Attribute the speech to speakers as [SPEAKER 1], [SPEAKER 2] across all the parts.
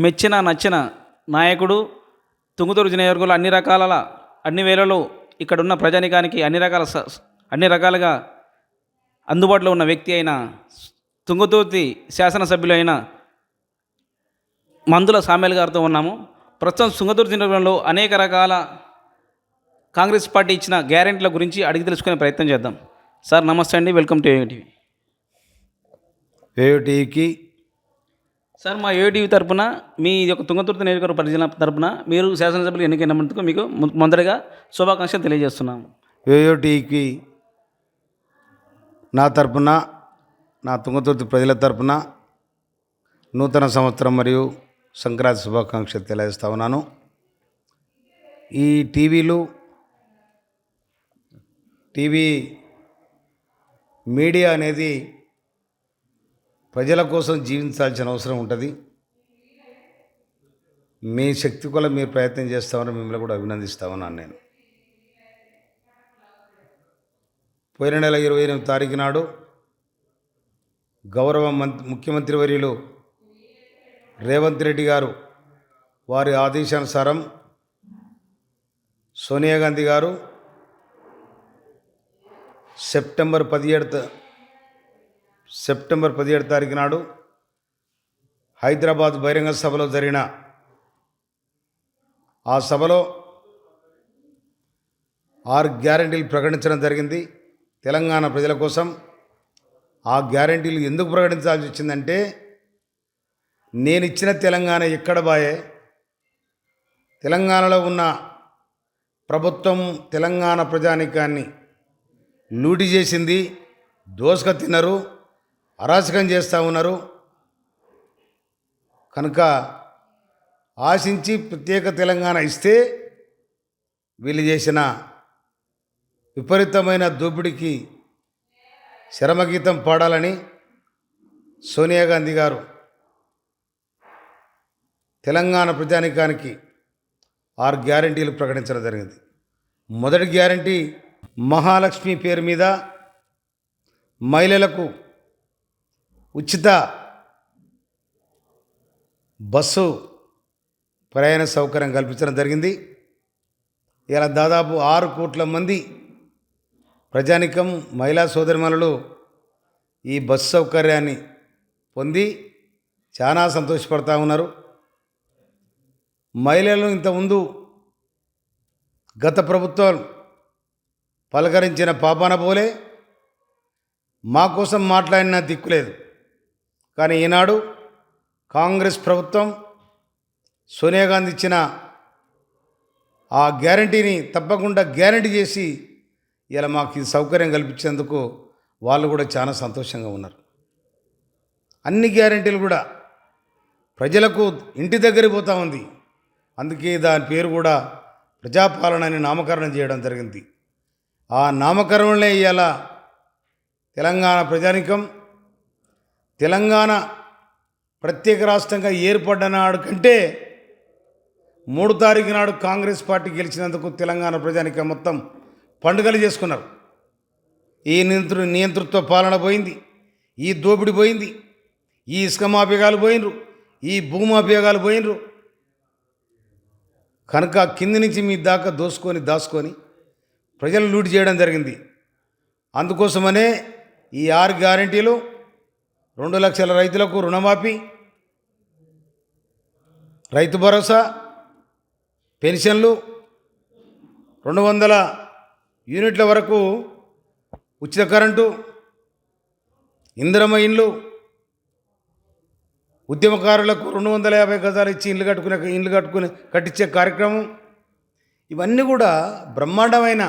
[SPEAKER 1] మెచ్చిన నచ్చిన నాయకుడు. తుంగతుర్తి నియోజకవర్గంలో అన్ని వేళలో ఇక్కడున్న ప్రజానికానికి అన్ని రకాలుగా అందుబాటులో ఉన్న వ్యక్తి అయిన తుంగతుర్తి శాసనసభ్యులైన మందుల సామ్యాల్ గారితో ఉన్నాము. ప్రస్తుతం తుంగతుర్తి నియోజకవర్గంలో అనేక రకాల కాంగ్రెస్ పార్టీ ఇచ్చిన గ్యారెంటీల గురించి అడిగి తెలుసుకునే ప్రయత్నం చేద్దాం. సార్ నమస్తే అండి, వెల్కమ్ టు ఏటీవీ.
[SPEAKER 2] ఏటీవీకి
[SPEAKER 1] సార్, మా ఏటీవీ తరపున మీ యొక్క తుంగతుర్తి నియోజకవర్గ పరిధిల తరపున మీరు శాసనసభ్యులు ఎన్నికైనందుకు మీకు మొదటగా శుభాకాంక్షలు తెలియజేస్తున్నాము.
[SPEAKER 2] ఏటీవీకి నా తరపున, నా తుంగతుర్తి ప్రజల తరపున నూతన సంవత్సరం మరియు సంక్రాంతి శుభాకాంక్షలు తెలియజేస్తా ఉన్నాను. ఈ టీవీ మీడియా అనేది ప్రజల కోసం జీవించాల్సిన అవసరం ఉంటుంది. మీ శక్తి కొల మీరు ప్రయత్నం చేస్తామని మిమ్మల్ని కూడా అభినందిస్తా ఉన్నాను. నేను పోయిన నెల 28వ తారీఖు నాడు గౌరవ ముఖ్యమంత్రి వర్యులు రేవంత్ రెడ్డి గారు వారి ఆదేశానుసారం సోనియా గాంధీ గారు సెప్టెంబర్ 17 తారీఖు నాడు హైదరాబాద్ బహిరంగ సభలో జరిగిన ఆ సభలో 6 గ్యారెంటీలు ప్రకటించడం జరిగింది తెలంగాణ ప్రజల కోసం. ఆ గ్యారెంటీలు ఎందుకు ప్రకటించాల్సి వచ్చిందంటే, నేను ఇచ్చిన తెలంగాణ ఎక్కడ బాయే, తెలంగాణలో ఉన్న ప్రభుత్వం తెలంగాణ ప్రజానీకాన్ని లూటి చేసింది, దోసుక తిన్నారు, అరాచకం చేస్తూ ఉన్నారు. కనుక ఆశించి ప్రత్యేక తెలంగాణ ఇస్తే వీళ్ళు చేసిన విపరీతమైన దోపిడీకి శరమగీతం పాడాలని సోనియా గాంధీ గారు తెలంగాణ ప్రజానీకానికి 6 గ్యారెంటీలు ప్రకటించడం జరిగింది. మొదటి గ్యారెంటీ, మహాలక్ష్మి పేరు మీద మహిళలకు ఉచిత బస్సు ప్రయాణ సౌకర్యం కల్పించడం జరిగింది. ఇలా దాదాపు 6 కోట్ల మంది ప్రజానికం, మహిళా సోదరిమణులు ఈ బస్సు సౌకర్యాన్ని పొంది చాలా సంతోషపడతా ఉన్నారు. మహిళలను ఇంతకుముందు గత ప్రభుత్వాలు పలకరించిన పాపాన పోలే, మా కోసం మాట్లాడిన దిక్కులేదు. కానీ ఈనాడు కాంగ్రెస్ ప్రభుత్వం సోనియా గాంధీ ఇచ్చిన ఆ గ్యారంటీని తప్పకుండా గ్యారంటీ చేసి ఇలా మాకు ఈ సౌకర్యం కల్పించేందుకు వాళ్ళు కూడా చాలా సంతోషంగా ఉన్నారు. అన్ని గ్యారంటీలు కూడా ప్రజలకు ఇంటి దగ్గర పోతూ ఉంది. అందుకే దాని పేరు కూడా ప్రజాపాలన అని నామకరణం చేయడం జరిగింది. ఆ నామకరణలే ఇవాళ తెలంగాణ ప్రజానికం తెలంగాణ ప్రత్యేక రాష్ట్రంగా ఏర్పడ్డ నాడు కంటే 3 తారీఖు నాడు కాంగ్రెస్ పార్టీ గెలిచినందుకు తెలంగాణ ప్రజానికం మొత్తం పండుగలు చేసుకున్నారు. ఈ నియంతృత్వ పాలన పోయింది, ఈ దోపిడి పోయింది, ఈ ఇసుక మాఫియాలు పోయినరు, ఈ భూమాఫియాలు పోయినరు. కనుక కింది నుంచి మీ దాకా దాచుకొని ప్రజలు లూటి చేయడం జరిగింది. అందుకోసమనే ఈ 6 గ్యారెంటీలు 2 లక్షల రైతులకు రుణమాఫీ, రైతు భరోసా, పెన్షన్లు, 200 యూనిట్ల వరకు ఉచిత కరెంటు, ఇందిరమ్మ ఇండ్లు, ఉద్యమకారులకు 250 గజాలు ఇచ్చి ఇండ్లు కట్టించే కార్యక్రమం. ఇవన్నీ కూడా బ్రహ్మాండమైన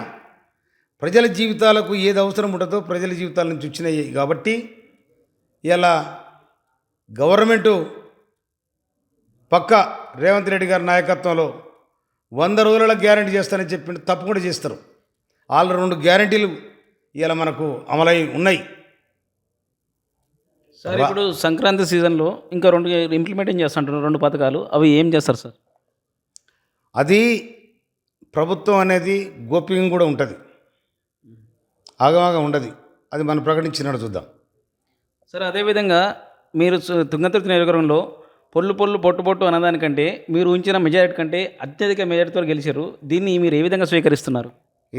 [SPEAKER 2] ప్రజల జీవితాలకు ఏది అవసరం ఉంటుందో ప్రజల జీవితాల నుంచి వచ్చినాయి. కాబట్టి ఇలా గవర్నమెంటు పక్క రేవంత్ రెడ్డి గారి నాయకత్వంలో 100 రోజుల గ్యారెంటీ చేస్తానని చెప్పి తప్పకుండా చేస్తారు. వాళ్ళు 2 గ్యారెంటీలు ఇలా మనకు అమలై ఉన్నాయి.
[SPEAKER 1] సార్, ఇప్పుడు సంక్రాంతి సీజన్లో ఇంకా 2 ఇంప్లిమెంట్ చేస్తుంటారు, 2 పథకాలు. అవి ఏం చేస్తారు సార్?
[SPEAKER 2] అది ప్రభుత్వం అనేది గోప్యంగా కూడా ఉంటుంది, ఆగమాగం ఉండదు. అది మనం ప్రకటించినట్టు చూద్దాం.
[SPEAKER 1] సార్, అదేవిధంగా మీరు తుంగతుర్తి నియోజకవర్గంలో పొల్లు పొల్లు పొట్టు పొట్టు అన్నదానికంటే మీరు ఉంచిన మెజారిటీ కంటే అత్యధిక మెజారిటీతో గెలిచారు. దీన్ని మీరు ఏ విధంగా స్వీకరిస్తున్నారు?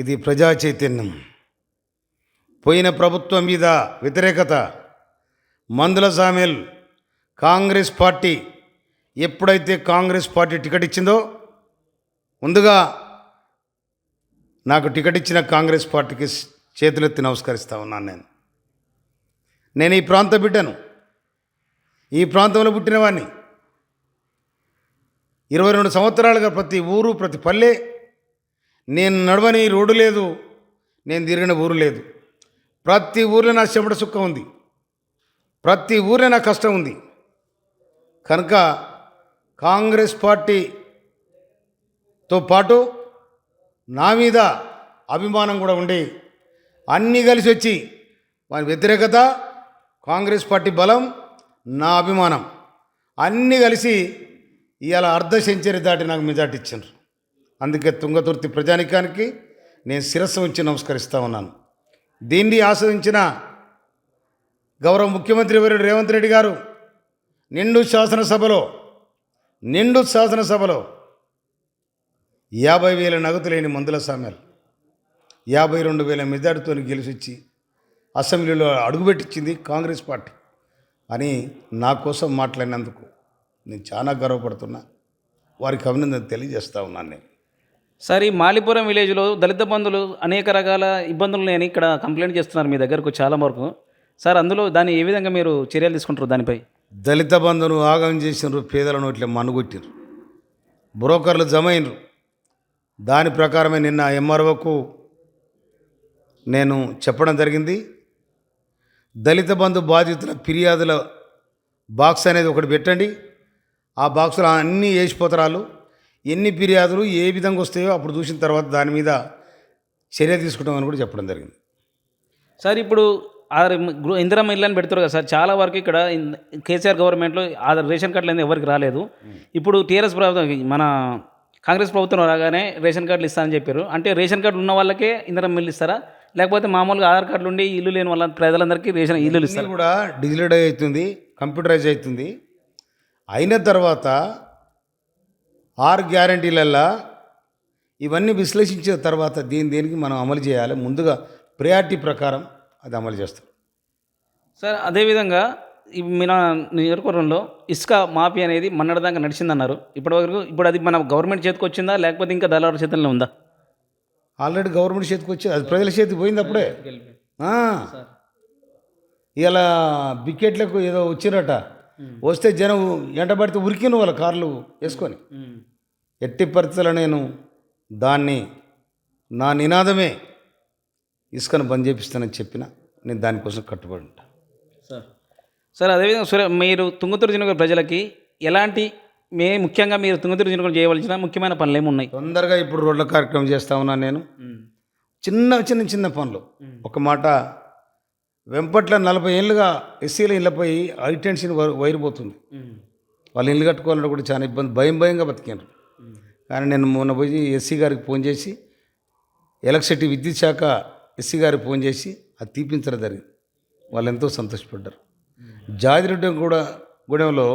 [SPEAKER 2] ఇది ప్రజా చైతన్యం. పోయిన ప్రభుత్వం మీద వ్యతిరేకత, మందుల సామెల్ కాంగ్రెస్ పార్టీ ఎప్పుడైతే కాంగ్రెస్ పార్టీ టికెట్ ఇచ్చిందో ముందుగా నాకు టికెట్ ఇచ్చిన కాంగ్రెస్ పార్టీకి చేతులెత్తి నమస్కరిస్తా ఉన్నాను. నేను ఈ ప్రాంత బిడ్డను, ఈ ప్రాంతంలో పుట్టినవాడిని. 22 సంవత్సరాలుగా ప్రతి ఊరు ప్రతి పల్లె నేను నడవని రోడ్డు లేదు, నేను తిరిగిన ఊరు లేదు. ప్రతి ఊర్లో నా చెమట సుక్క ఉంది, ప్రతి ఊర్లో నా కష్టం ఉంది. కనుక కాంగ్రెస్ పార్టీతో పాటు నా మీద అభిమానం కూడా ఉండి అన్నీ కలిసి వచ్చి వారి వ్యతిరేకత, కాంగ్రెస్ పార్టీ బలం, నా అభిమానం అన్నీ కలిసి ఇవాళ అర్ధ సెంచరీ దాటి నాకు మెజార్టీ ఇచ్చారు. అందుకే తుంగతుర్తి ప్రజానికానికి నేను శిరస్సు ఉంచి నమస్కరిస్తూ ఉన్నాను. దీన్ని ఆస్వాదించిన గౌరవ ముఖ్యమంత్రి వర్యుడు రేవంత్ రెడ్డి గారు నిండు శాసనసభలో 50,000 నగదు లేని మందుల సామ్యాలు 52,000 మెజార్టీతో గెలిచి అసెంబ్లీలో అడుగుపెట్టించింది కాంగ్రెస్ పార్టీ అని నా కోసం మాట్లాడినందుకు నేను చాలా గర్వపడుతున్నా. వారికి అభినందన తెలియజేస్తూ ఉన్నాను. నేను
[SPEAKER 1] సార్, ఈ మాలిపురం విలేజ్లో దళిత బంధువులు అనేక రకాల ఇబ్బందులు నేను ఇక్కడ కంప్లైంట్ చేస్తున్నారు మీ దగ్గరకు చాలా వరకు. సార్, అందులో దాన్ని ఏ విధంగా మీరు చర్యలు తీసుకుంటారు దానిపై?
[SPEAKER 2] దళిత బంధును ఆగం చేసినారు, పేదలను ఇట్లా మనుగొట్టినారు, బ్రోకర్లు జమ అయినరు. దాని ప్రకారమే నిన్న ఎంఆర్ఓకు నేను చెప్పడం జరిగింది. దళిత బంధు బాధితుల ఫిర్యాదుల బాక్స్ అనేది ఒకటి పెట్టండి. ఆ బాక్సులో అన్నీ వేసిపోతారు. ఎన్ని ఫిర్యాదులు ఏ విధంగా వస్తాయో అప్పుడు చూసిన తర్వాత దాని మీద చర్య తీసుకుంటామని కూడా చెప్పడం జరిగింది.
[SPEAKER 1] సార్, ఇప్పుడు ఇందిరమ్మ ఇల్లు అని పెడతారు కదా సార్, చాలా వరకు ఇక్కడ కేసీఆర్ గవర్నమెంట్లో రేషన్ కార్డులు అనేది ఎవరికి రాలేదు. ఇప్పుడు టీఆర్ఎస్ ప్రభుత్వం, మన కాంగ్రెస్ ప్రభుత్వం రాగానే రేషన్ కార్డులు ఇస్తారని చెప్పారు. అంటే రేషన్ కార్డు ఉన్న వాళ్ళకే ఇందిరమ్మ ఇల్లు ఇస్తారా, లేకపోతే మామూలుగా ఆధార్ కార్డులు ఉండి ఇల్లు లేని వాళ్ళ ప్రజలందరికీ రేషన్ ఇల్లు ఇస్తారు?
[SPEAKER 2] కూడా డిజిటలైజ్ అవుతుంది, కంప్యూటరైజ్ అవుతుంది. అయిన తర్వాత 6 గ్యారంటీలల్లో ఇవన్నీ విశ్లేషించిన తర్వాత దేనికి మనం అమలు చేయాలి, ముందుగా ప్రయారిటీ ప్రకారం అది అమలు చేస్తాం.
[SPEAKER 1] సార్, అదేవిధంగా మన నియోజకవర్గంలో ఇసుక మాఫీ అనేది మొన్నటిదాకా నడిచిందన్నారు. ఇప్పటివరకు ఇప్పుడు అది మన గవర్నమెంట్ చేతికి వచ్చిందా, లేకపోతే ఇంకా దళారుల చేతుల్లో ఉందా?
[SPEAKER 2] ఆల్రెడీ గవర్నమెంట్ చేతికి వచ్చి అది ప్రజల చేతికి పోయింది అప్పుడే. ఇలా బికెట్లకు ఏదో వచ్చిరట, వస్తే జనం ఎంటబడితే ఉరికిన వాళ్ళ కార్లు వేసుకొని. ఎట్టి పరిస్థితుల్లో నేను దాన్ని, నా నినాదమే ఇసుకను బంద్ చేపిస్తానని చెప్పిన, నేను దానికోసం కట్టుబడి ఉంటాను.
[SPEAKER 1] సార్, అదేవిధంగా మీరు తుంగతుర్తి నియోజకవర్గ ప్రజలకి ఎలాంటి ముఖ్యంగా మీరు తుంగతుర్తి నియోజకవర్గం చేయవలసిన ముఖ్యమైన పనులు ఏమున్నాయి?
[SPEAKER 2] తొందరగా ఇప్పుడు రోడ్ల కార్యక్రమం చేస్తా ఉన్నాను నేను. చిన్న పనులు. ఒక మాట, వెంపట్ల 40 ఏళ్ళుగా ఎస్సీల ఇళ్ళపై హైటెన్షన్ వైర్ పోతుంది. వాళ్ళు ఇల్లు కట్టుకోవాలంటే కూడా చాలా ఇబ్బంది, భయంగా బతికారు. కానీ నేను మొన్న పోయి ఎస్సీ గారికి ఫోన్ చేసి, ఎలక్ట్రిసిటీ విద్యుత్ శాఖ ఎస్సీ గారికి ఫోన్ చేసి అది తీపించడం జరిగింది. వాళ్ళు ఎంతో సంతోషపడ్డారు. జాజిరెడ్డి గూడెంలో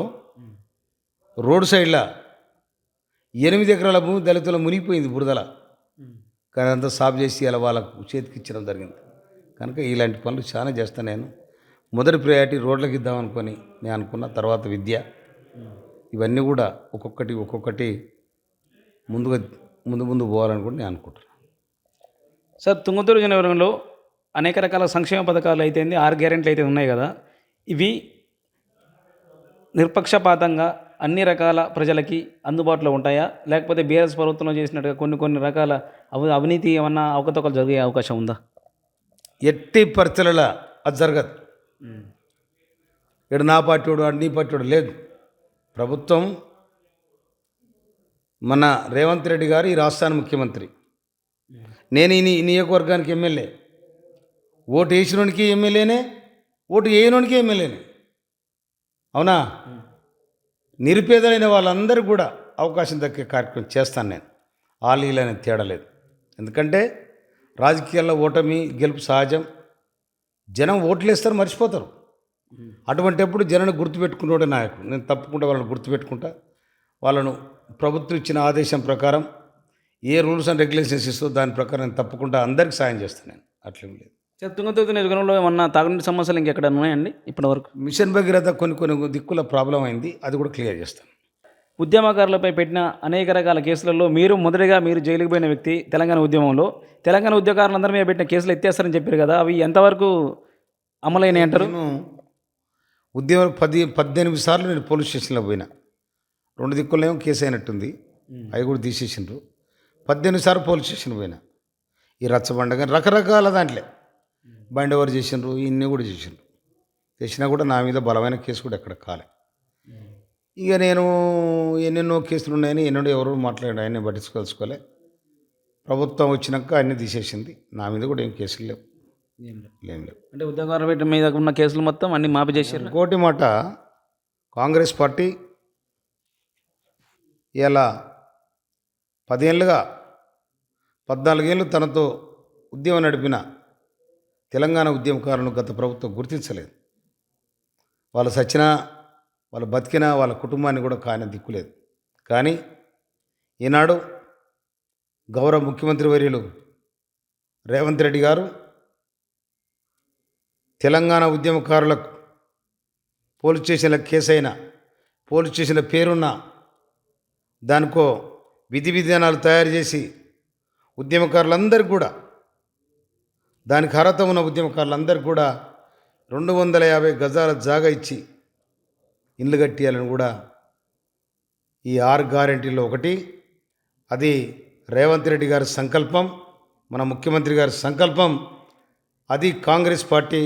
[SPEAKER 2] రోడ్ సైడ్లో 8 ఎకరాల భూమి దళితుల మునిగిపోయింది బురదల. కానీ అంతా సాఫ్ చేసి అలా వాళ్ళకు చేతికి ఇచ్చడం జరిగింది. కనుక ఇలాంటి పనులు చాలా చేస్తాను నేను. మొదటి ప్రయారిటీ రోడ్లకు ఇద్దామనుకొని నేను అనుకున్న, తర్వాత విద్య, ఇవన్నీ కూడా ఒక్కొక్కటి ముందు పోవాలని కూడా నేను అనుకుంటున్నాను.
[SPEAKER 1] సార్, తుంగతుర్తి నియోజకవర్గంలో అనేక రకాల సంక్షేమ పథకాలు అయితే 6 గ్యారెంటీలు అయితే ఉన్నాయి కదా, ఇవి నిష్పక్షపాతంగా అన్ని రకాల ప్రజలకి అందుబాటులో ఉంటాయా, లేకపోతే బీఆర్ఎస్ ప్రభుత్వంలో చేసినట్టుగా కొన్ని రకాల అవినీతి ఏమన్నా అవకతవకలు జరిగే అవకాశం ఉందా?
[SPEAKER 2] ఎట్టి పరిస్థితులలో అది జరగదు. ఇక్కడ నా పార్టీ వాడు నీ పార్టీ వాడు లేదు. ప్రభుత్వం, మన రేవంత్ రెడ్డి గారు ఈ రాష్ట్రానికి ముఖ్యమంత్రి, నేను ఈ నియోజకవర్గానికి ఎమ్మెల్యే. ఓటు వేసినోనికి ఎమ్మెల్యేనే, ఓటు వేయనోనికి ఎమ్మెల్యేనే. అవునా? నిరుపేదలైన వాళ్ళందరూ కూడా అవకాశం దక్కే కార్యక్రమం చేస్తాను నేను. ఆలీలనే తేడా లేదు. ఎందుకంటే రాజకీయాల్లో ఓటమి గెలుపు సహజం. జనం ఓట్లు వేస్తారు, మర్చిపోతారు. అటువంటిప్పుడు జనాన్ని గుర్తుపెట్టుకునే నాయకుడు. నేను తప్పకుండా వాళ్ళని గుర్తుపెట్టుకుంటా. వాళ్ళను ప్రభుత్వం ఇచ్చిన ఆదేశం ప్రకారం ఏ రూల్స్ అండ్ రెగ్యులేషన్స్ ఇస్తో దాని ప్రకారం నేను తప్పకుండా అందరికీ సాయం చేస్తాను నేను. అట్లేం లేదు.
[SPEAKER 1] సార్ తుంగతుర్తి నియోజకవర్గంలో ఏమన్నా తాగునీటి సమస్యలు ఇంకెక్కడ ఉన్నాయండి ఇప్పటివరకు?
[SPEAKER 2] మిషన్ భగీరథ కొన్ని దిక్కుల ప్రాబ్లం అయింది, అది కూడా క్లియర్ చేస్తాను.
[SPEAKER 1] ఉద్యమకారులపై పెట్టిన అనేక రకాల కేసులలో మీరు జైలుకు పోయిన వ్యక్తి. తెలంగాణ ఉద్యమంలో తెలంగాణ ఉద్యమకారులందరి మీద పెట్టిన కేసులు ఎత్తేస్తారని చెప్పారు కదా, అవి ఎంతవరకు అమలైనాయి అంటారు?
[SPEAKER 2] నేను ఉద్యమం 18 సార్లు నేను పోలీస్ స్టేషన్లో పోయినా. 2 దిక్కులేమో కేసు అయినట్టుంది, అవి కూడా తీసేసిండ్రు. 18 సార్లు పోలీస్ స్టేషన్ పోయినా. ఈ రచ్చబండ కానీ రకరకాల దాంట్లో బండి ఎవరు చేసిండ్రు, ఇన్ని కూడా చేసినా కూడా నా మీద బలమైన కేసు కూడా ఎక్కడ కాలే. ఇక నేను ఎన్నెన్నో కేసులు ఉన్నాయని ఎన్నడూ ఎవరు మాట్లాడారు, ఆయన్ని పట్టించుకోవాల్సుకోలే. ప్రభుత్వం వచ్చినాక అన్నీ తీసేసింది. నా మీద కూడా ఏం కేసులు లేవు.
[SPEAKER 1] అంటే ఉద్యమకారుల పెట్టిన మీద ఉన్న కేసులు మొత్తం అన్ని మాఫీ చేశారు.
[SPEAKER 2] ఇంకోటి మాట, కాంగ్రెస్ పార్టీ ఇలా 10 ఏళ్ళుగా 14 ఏళ్ళు తనతో ఉద్యమం నడిపిన తెలంగాణ ఉద్యమకారులను గత ప్రభుత్వం గుర్తించలేదు. వాళ్ళు సచ్చినా, వాళ్ళు బతికినా వాళ్ళ కుటుంబాన్ని కూడా కాని దిక్కులేదు. కానీ ఈనాడు గౌరవ ముఖ్యమంత్రి వర్యులు రేవంత్ రెడ్డి గారు తెలంగాణ ఉద్యమకారులకు పోలీస్ స్టేషన్ల కేసైన, పోలీస్ స్టేషన్ల పేరున్న దానికో విధి విధానాలు తయారు చేసి ఉద్యమకారులందరికీ కూడా, దానికి అర్హత ఉన్న ఉద్యమకారులందరికీ కూడా 250 గజాల జాగా ఇచ్చి ఇల్లు కట్టియాలని కూడా ఈ 6 గ్యారెంటీలో ఒకటి. అది రేవంత్ రెడ్డి గారి సంకల్పం, మన ముఖ్యమంత్రి గారి సంకల్పం. అది కాంగ్రెస్ పార్టీ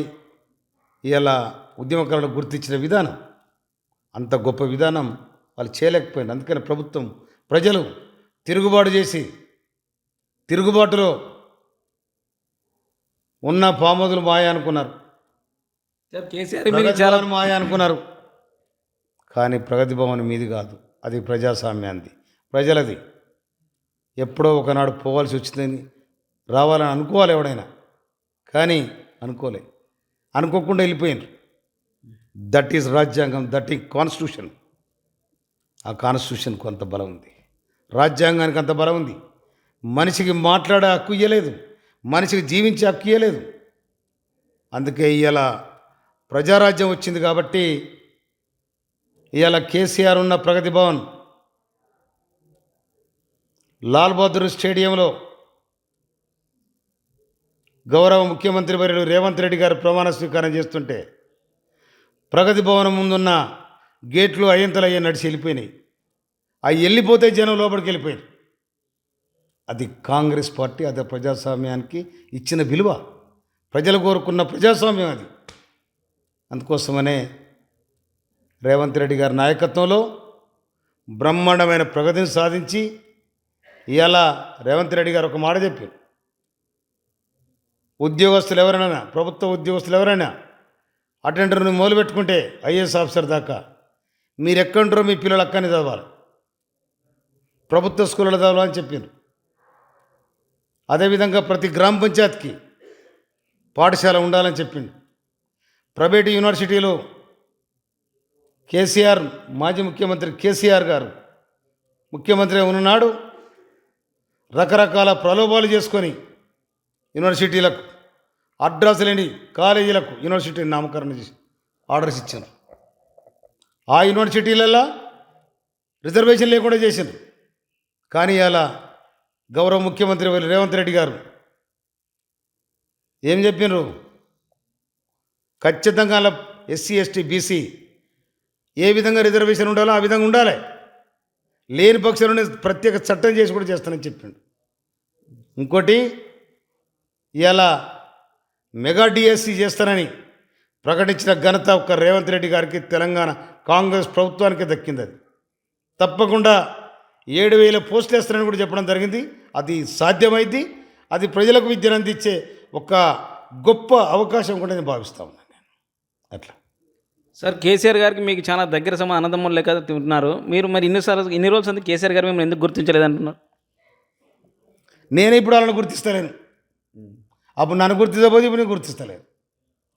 [SPEAKER 2] ఇలా ఉద్యమకారులకు గుర్తించిన విధానం. అంత గొప్ప విధానం వాళ్ళు చేయలేకపోయింది. అందుకని ప్రభుత్వం, ప్రజలు తిరుగుబాటు చేసి, తిరుగుబాటులో ఉన్న పామోదులు మాయ అనుకున్నారు,
[SPEAKER 1] చాలా
[SPEAKER 2] మాయ అనుకున్నారు. కానీ ప్రగతి భవన్ మీది కాదు, అది ప్రజాస్వామ్యాన్ని, ప్రజలది. ఎప్పుడో ఒకనాడు పోవాల్సి వచ్చిందని రావాలని అనుకోవాలి ఎవడైనా, కానీ అనుకోకుండా వెళ్ళిపోయినారు. దట్ ఈజ్ రాజ్యాంగం, దట్ ఈజ్ కాన్స్టిట్యూషన్. ఆ కాన్స్టిట్యూషన్కు అంత బలం ఉంది, రాజ్యాంగానికి అంత బలం ఉంది. మనిషికి మాట్లాడే హక్కు ఇవ్వలేదు, మనిషికి జీవించే హక్కు ఇవ్వలేదు. అందుకే ఇవాళ ప్రజారాజ్యం వచ్చింది కాబట్టి ఇవాళ కేసీఆర్ ఉన్న ప్రగతి భవన్, లాల్ బహదూర్ స్టేడియంలో గౌరవ ముఖ్యమంత్రి వర్యులు రేవంత్ రెడ్డి గారు ప్రమాణ స్వీకారం చేస్తుంటే ప్రగతి భవనం ముందున్న గేట్లు అయ్యంతలయ్యే నడిచి వెళ్ళిపోయినాయి. అవి వెళ్ళిపోతే జనం లోపలికి వెళ్ళిపోయారు. అది కాంగ్రెస్ పార్టీ, అది ప్రజాస్వామ్యానికి ఇచ్చిన విలువ, ప్రజలు కోరుకున్న ప్రజాస్వామ్యం అది. అందుకోసమనే రేవంత్ రెడ్డి గారి నాయకత్వంలో బ్రహ్మాండమైన ప్రగతిని సాధించి ఇవాళ రేవంత్ రెడ్డి గారు ఒక మాట చెప్పారు, ఉద్యోగస్తులు ఎవరైనా, ప్రభుత్వ ఉద్యోగస్తులు ఎవరైనా అటెండర్ని మొదలుపెట్టుకుంటే ఐఏఎస్ ఆఫీసర్ దాకా మీరు ఎక్కడుంటారో మీ పిల్లలు అక్కనే చదవాలి, ప్రభుత్వ స్కూళ్ళలో చదవాలని చెప్పిండ్రు. అదేవిధంగా ప్రతి గ్రామ పంచాయతీకి పాఠశాల ఉండాలని చెప్పిండు. ప్రైవేటు యూనివర్సిటీలో కేసీఆర్, మాజీ ముఖ్యమంత్రి కేసీఆర్ గారు ముఖ్యమంత్రి ఉన్ననాడు రకరకాల ప్రలోభాలు చేసుకొని యూనివర్సిటీలకు, అడ్రస్ లేని కాలేజీలకు యూనివర్సిటీని నామకరణం చేసి ఆర్డర్స్ ఇచ్చారు. ఆ యూనివర్సిటీలలో రిజర్వేషన్ లేకుండా చేశారు. కానీ అలా గౌరవ ముఖ్యమంత్రి రేవంత్ రెడ్డి గారు ఏం చెప్పినారు, ఖచ్చితంగా ఎస్సీ ఎస్టీ బీసీ ఏ విధంగా రిజర్వేషన్ ఉండాలో ఆ విధంగా ఉండాలి, లేని పక్షంలోనే ప్రత్యేక చట్టం చేసి కూడా చేస్తానని చెప్పిండు. ఇంకోటి, ఇలా మెగా డిఎస్సి చేస్తానని ప్రకటించిన ఘనత ఒక్క రేవంత్ రెడ్డి గారికి, తెలంగాణ కాంగ్రెస్ ప్రభుత్వానికి దక్కింది. అది తప్పకుండా 7,000 పోస్టులు వేస్తారని కూడా చెప్పడం జరిగింది. అది సాధ్యమైంది. అది ప్రజలకు విద్యను అందించే ఒక గొప్ప అవకాశం కూడా నేను భావిస్తా ఉన్నాను. అట్లా
[SPEAKER 1] సార్, కేసీఆర్ గారికి మీకు చాలా దగ్గర అన్నదమ్ములు లెక్క ఉన్నారు. మీరు మరి ఇన్ని రోజులు అంతా కేసీఆర్ గారు మిమ్మల్ని ఎందుకు గుర్తించలేదంటున్నారు?
[SPEAKER 2] నేను ఇప్పుడు వాళ్ళని గుర్తిస్తలేను. అప్పుడు నన్ను గుర్తించబోతే ఇప్పుడు నేను గుర్తిస్తలేను.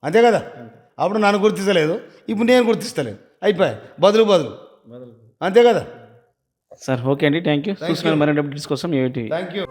[SPEAKER 2] అంతే కదా. అప్పుడు నన్ను గుర్తిస్తలేదు, ఇప్పుడు నేను గుర్తిస్తలేదు, అయిపోయాయి బదులు అంతే కదా.
[SPEAKER 1] సార్ ఓకే అండి, థ్యాంక్ యూ. చూసిన మరిన్ని అప్డేట్స్ కోసం ఏఐటీ.
[SPEAKER 2] Thank you.